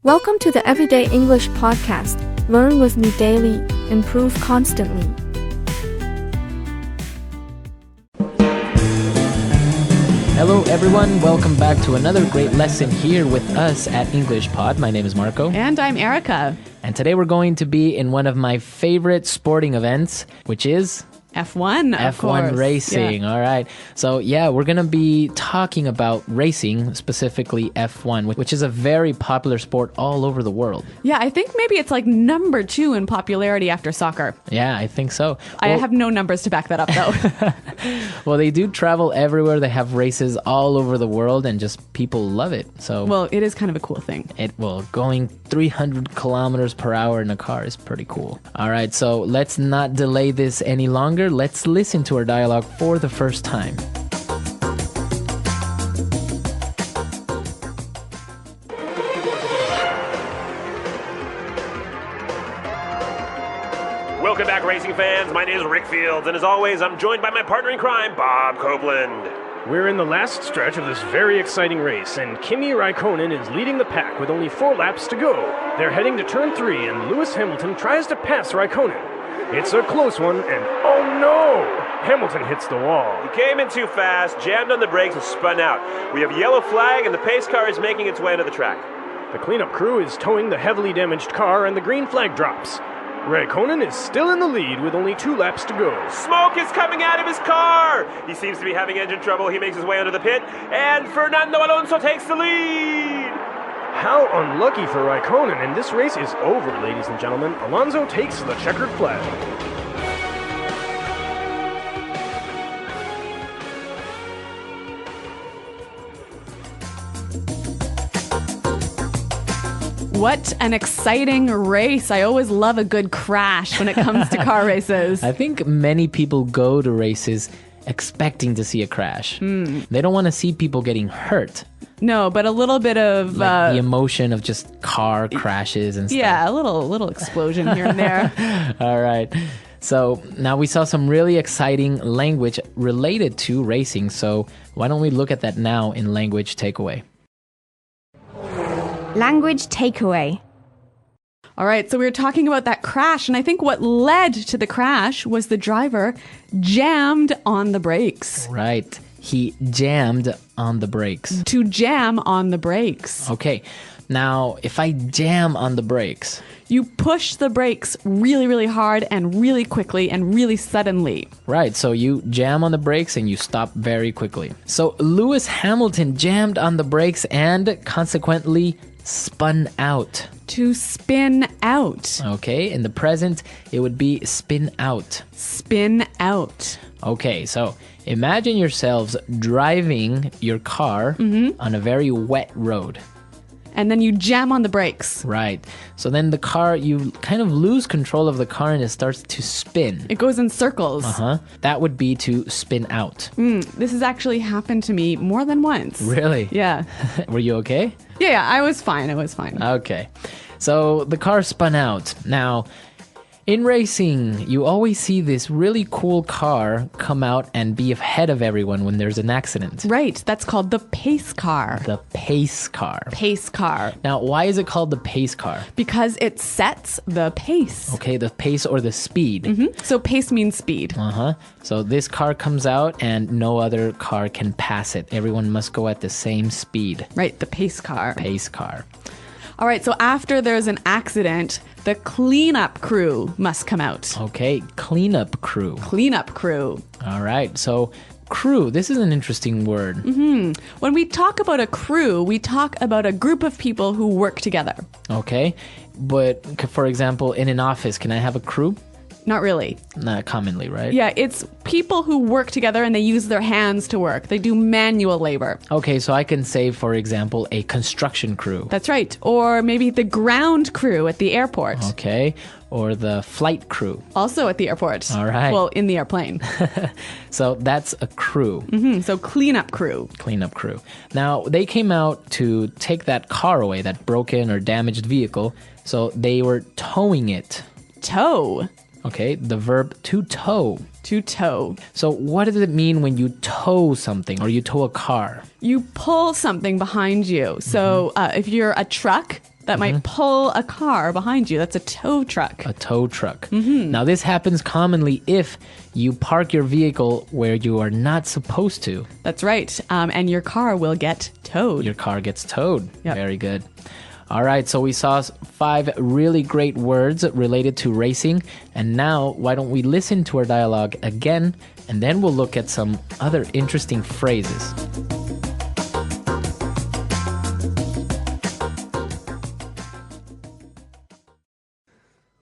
Welcome to the Everyday English Podcast. Learn with me daily, improve constantly. Hello everyone, welcome back to another great lesson here with us at English Pod. My name is Marco. And I'm Erica. And today we're going to be in one of my favorite sporting events, which is F1, of course. F1 racing. Yeah. All right. So we're going to be talking about racing, specifically F1, which is a very popular sport all over the world. Yeah, I think maybe it's like number 2 in popularity after soccer. Yeah, I think so. I have no numbers to back that up, though. Well, they do travel everywhere. They have races all over the world, and just people love it. So, well, it is kind of a cool thing. Going 300 kilometers per hour in a car is pretty cool. All right, so let's not delay this any longer. Let's listen to our dialogue for the first time. Welcome back, racing fans. My name is Rick Fields, and as always, I'm joined by my partner in crime, Bob Copeland. We're in the last stretch of this very exciting race, and Kimi Raikkonen is leading the pack with only 4 laps to go. They're heading to turn 3, and Lewis Hamilton tries to pass Raikkonen. It's a close one, and oh no! Hamilton hits the wall. He came in too fast, jammed on the brakes, and spun out. We have a yellow flag, and the pace car is making its way into the track. The cleanup crew is towing the heavily damaged car, and the green flag drops. Raikkonen is still in the lead with only 2 laps to go. Smoke is coming out of his car! He seems to be having engine trouble. He makes his way under the pit, and Fernando Alonso takes the lead! How unlucky for Raikkonen, and this race is over, ladies and gentlemen. Alonso takes the checkered flag. What an exciting race. I always love a good crash when it comes to car races. I think many people go to races expecting to see a crash. They don't want to see people getting hurt. No, but a little bit of... the emotion of just car crashes and stuff. Yeah, a little explosion here and there. All right. So now we saw some really exciting language related to racing. So why don't we look at that now in language takeaway? Language takeaway. All right, so we were talking about that crash, and I think what led to the crash was the driver jammed on the brakes. Right. He jammed on the brakes. To jam on the brakes. Okay. Now, if I jam on the brakes... You push the brakes really, really hard and really quickly and really suddenly. Right, so you jam on the brakes and you stop very quickly. So Lewis Hamilton jammed on the brakes and consequently spun out. To spin out. Okay, in the present, it would be spin out. Spin out. Okay, so imagine yourselves driving your car on a very wet road. And then you jam on the brakes. Right. So then the car, you kind of lose control of the car and it starts to spin. It goes in circles. That would be to spin out. This has actually happened to me more than once. Really? Yeah. Were you okay? Yeah, I was fine. Okay. So the car spun out. Now, in racing, you always see this really cool car come out and be ahead of everyone when there's an accident. Right. That's called the pace car. The pace car. Pace car. Now, why is it called the pace car? Because it sets the pace. Okay, the pace or the speed. So pace means speed. So this car comes out and no other car can pass it. Everyone must go at the same speed. Right, the pace car. Pace car. All right, so after there's an accident, the cleanup crew must come out. Okay, cleanup crew. Cleanup crew. All right, so crew, this is an interesting word. When we talk about a crew, we talk about a group of people who work together. Okay, but for example, in an office, can I have a crew? Not really. Not commonly, right? Yeah, it's people who work together and they use their hands to work. They do manual labor. Okay, so I can say, for example, a construction crew. That's right. Or maybe the ground crew at the airport. Okay, or the flight crew. Also at the airport. All right. Well, in the airplane. So that's a crew. So cleanup crew. Cleanup crew. Now, they came out to take that car away, that broken or damaged vehicle. So they were towing it. Tow. Okay, the verb to tow. To tow. So what does it mean when you tow something or you tow a car? You pull something behind you. So if you're a truck, that might pull a car behind you. That's a tow truck. A tow truck. Now, this happens commonly if you park your vehicle where you are not supposed to. That's right. And your car will get towed. Your car gets towed. Yep. Very good. All right, so we saw 5 really great words related to racing. And now, why don't we listen to our dialogue again, and then we'll look at some other interesting phrases.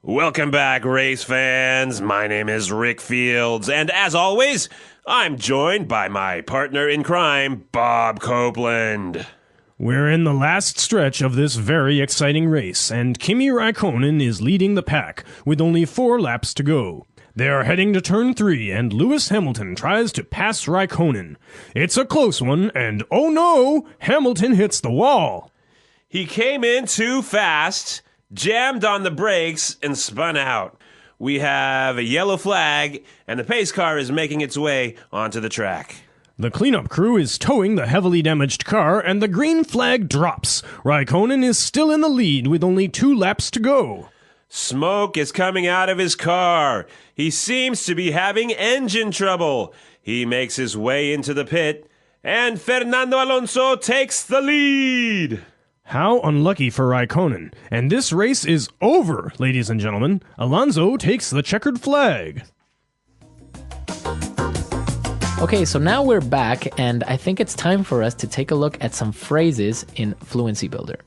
Welcome back, race fans. My name is Rick Fields, and as always, I'm joined by my partner in crime, Bob Copeland. We're in the last stretch of this very exciting race, and Kimi Raikkonen is leading the pack with only 4 laps to go. They are heading to turn 3, and Lewis Hamilton tries to pass Raikkonen. It's a close one, and oh no, Hamilton hits the wall. He came in too fast, jammed on the brakes, and spun out. We have a yellow flag, and the pace car is making its way onto the track. The cleanup crew is towing the heavily damaged car, and the green flag drops. Raikkonen is still in the lead with only 2 laps to go. Smoke is coming out of his car. He seems to be having engine trouble. He makes his way into the pit, and Fernando Alonso takes the lead. How unlucky for Raikkonen. And this race is over, ladies and gentlemen. Alonso takes the checkered flag. Okay, so now we're back, and I think it's time for us to take a look at some phrases in Fluency Builder.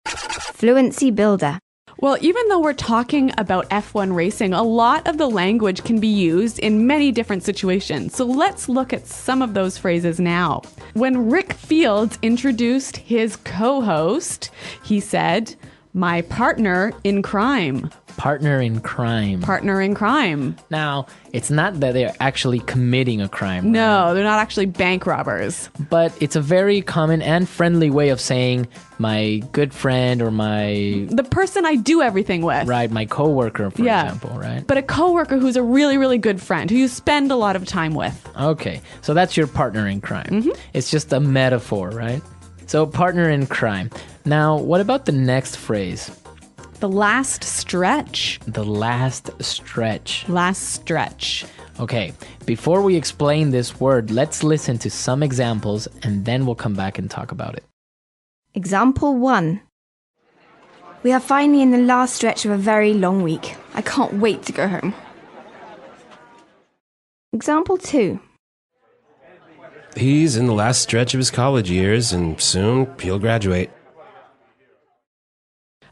Fluency Builder. Well, even though we're talking about F1 racing, a lot of the language can be used in many different situations. So let's look at some of those phrases now. When Rick Fields introduced his co-host, he said, "My partner in crime." Partner in crime. Partner in crime. Now, it's not that they're actually committing a crime. No, they're not actually bank robbers. But it's a very common and friendly way of saying my good friend or The person I do everything with. right, my coworker, for example, right? But a coworker who's a really, really good friend, who you spend a lot of time with. Okay, so that's your partner in crime. It's just a metaphor, right? So partner in crime. Now, what about the next phrase? The last stretch. The last stretch. Last stretch. Okay, before we explain this word, let's listen to some examples and then we'll come back and talk about it. Example 1. We are finally in the last stretch of a very long week. I can't wait to go home. Example 2. He's in the last stretch of his college years, and soon he'll graduate.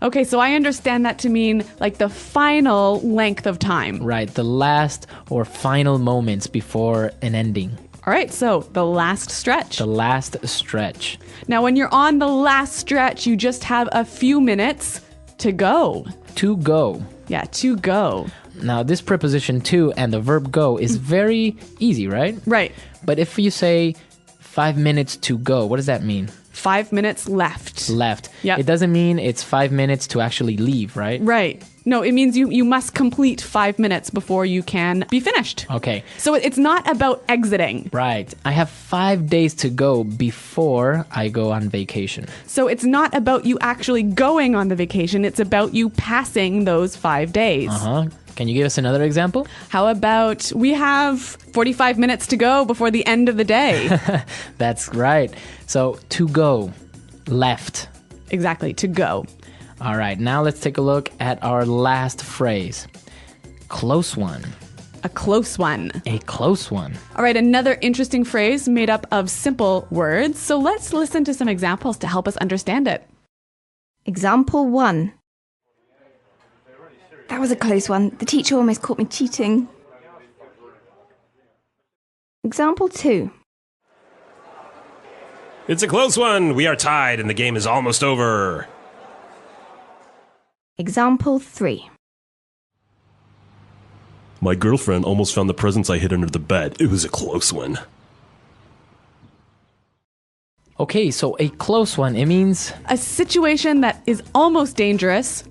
Okay, so I understand that to mean like the final length of time. Right, the last or final moments before an ending. All right, so the last stretch. The last stretch. Now, when you're on the last stretch, you just have a few minutes to go. To go. Yeah, to go. Now, this preposition to and the verb go is very easy, right? Right. But if you say 5 minutes to go, what does that mean? 5 minutes left. Left. Yep. It doesn't mean it's 5 minutes to actually leave, right? Right. No, it means you must complete 5 minutes before you can be finished. Okay. So it's not about exiting. Right. I have 5 days to go before I go on vacation. So it's not about you actually going on the vacation. It's about you passing those 5 days. Uh-huh. Can you give us another example? How about we have 45 minutes to go before the end of the day? That's right. So, to go, left. Exactly, to go. All right, now let's take a look at our last phrase. Close one. A close one. A close one. All right, another interesting phrase made up of simple words. So let's listen to some examples to help us understand it. Example 1. That was a close one. The teacher almost caught me cheating. Example 2. It's a close one. We are tied and the game is almost over. Example 3. My girlfriend almost found the presents I hid under the bed. It was a close one. Okay, so a close one, it means... A situation that is almost dangerous,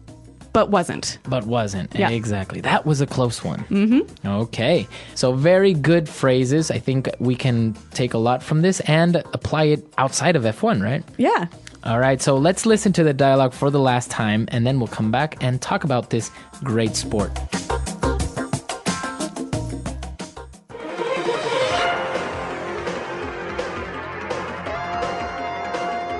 but wasn't. But wasn't. Yeah. Exactly. That was a close one. Mm-hmm. Okay. So very good phrases. I think we can take a lot from this and apply it outside of F1, right? Yeah. All right, so let's listen to the dialogue for the last time, and then we'll come back and talk about this great sport.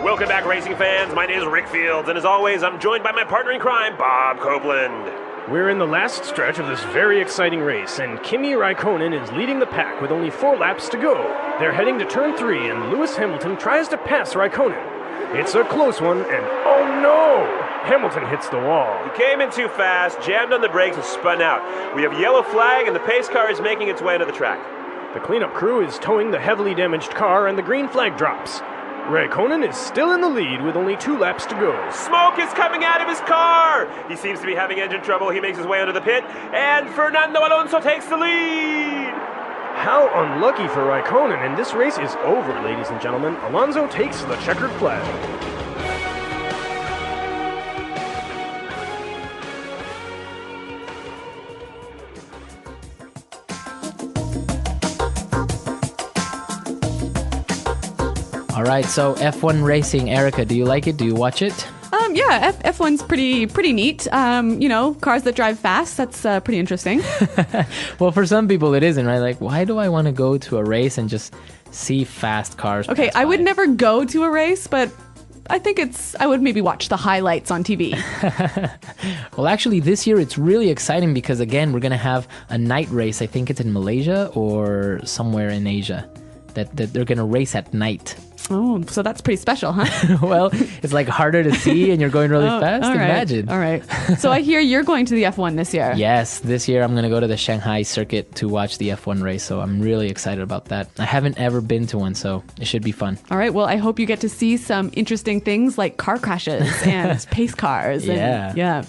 Welcome back, racing fans. My name is Rick Fields, and as always, I'm joined by my partner in crime, Bob Copeland. We're in the last stretch of this very exciting race, and Kimi Raikkonen is leading the pack with only 4 laps to go. They're heading to turn 3, and Lewis Hamilton tries to pass Raikkonen. It's a close one, and oh no! Hamilton hits the wall. He came in too fast, jammed on the brakes, and spun out. We have yellow flag, and the pace car is making its way into the track. The cleanup crew is towing the heavily damaged car, and the green flag drops. Raikkonen is still in the lead with only 2 laps to go. Smoke is coming out of his car! He seems to be having engine trouble. He makes his way under the pit, and Fernando Alonso takes the lead! How unlucky for Raikkonen, and this race is over, ladies and gentlemen. Alonso takes the checkered flag. All right, so F1 racing, Erica, do you like it? Do you watch it? Yeah, F1's pretty neat. Cars that drive fast, that's pretty interesting. Well, for some people it isn't, right? Like, why do I want to go to a race and just see fast cars? Okay, I would never go to a race, but I think I would maybe watch the highlights on TV. Well, actually, this year it's really exciting because, again, we're going to have a night race. I think it's in Malaysia or somewhere in Asia that they're going to race at night. Oh, so that's pretty special, huh? Well, it's like harder to see and you're going really fast. All right. Imagine. All right. So I hear you're going to the F1 this year. Yes, this year I'm going to go to the Shanghai circuit to watch the F1 race. So I'm really excited about that. I haven't ever been to one, so it should be fun. All right. Well, I hope you get to see some interesting things like car crashes and pace cars. Yeah.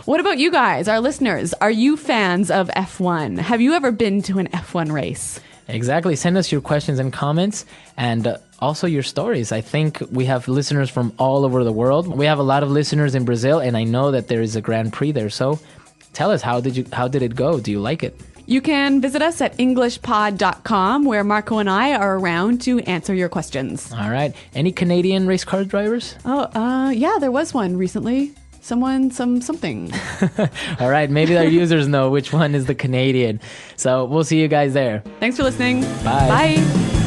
What about you guys, our listeners? Are you fans of F1? Have you ever been to an F1 race? Exactly. Send us your questions and comments and also your stories. I think we have listeners from all over the world. We have a lot of listeners in Brazil, and I know that there is a Grand Prix there. So tell us, how did it go? Do you like it? You can visit us at englishpod.com, where Marco and I are around to answer your questions. All right. Any Canadian race car drivers? Yeah, there was one recently. Something. All right, maybe our users know which one is the Canadian. So we'll see you guys there. Thanks for listening. Bye. Bye.